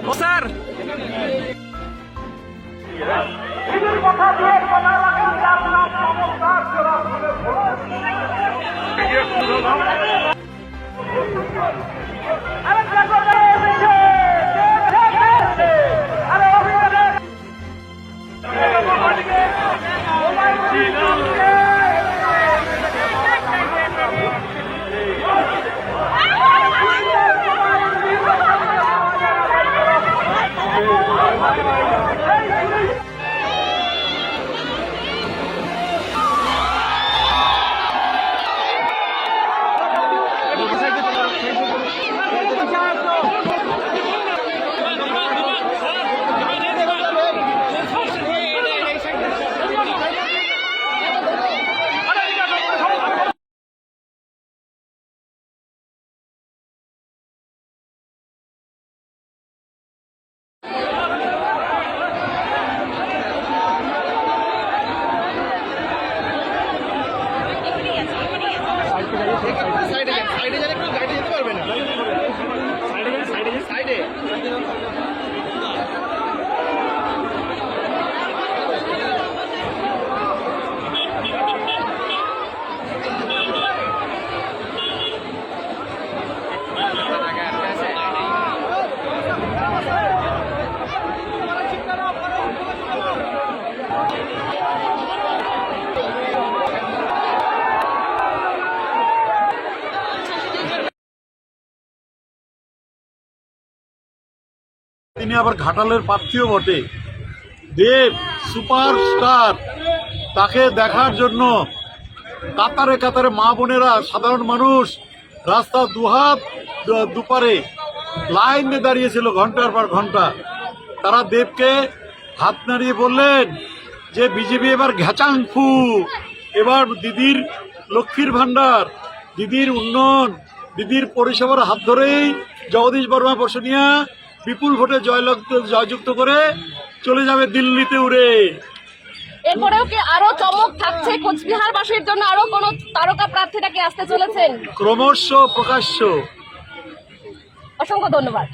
ও sir তিনি আবার ঘাটালের প্রার্থীও বটে। দেব সুপারস্টার, তাকে দেখার জন্য কাতারে কাতারে মা বোনেরা, সাধারণ মানুষ রাস্তা দুহাত দুপারে লাইনে দাঁড়িয়েছিল ঘন্টার পর ঘন্টা। তারা দেবকে হাত নাড়িয়ে বললেন যে বিজেপি এবার ঘ্যাচাংফু, এবার দিদির লক্ষ্মীর ভাণ্ডার, দিদির উন্নয়ন, দিদির পরিষেবার হাত ধরেই জগদীশ বর্মা বসুনিয়া বিপুল ভোটে জয়যুক্ত করে চলে যাবে দিল্লিতে উড়ে। এরপরেও কি আরো চমক থাকছে? কোচবিহারবাসীর জন্য আরো কোন তারকা প্রার্থীরা কি আসতে চলেছেন? ক্রমশ প্রকাশ্য। অসংখ্য ধন্যবাদ।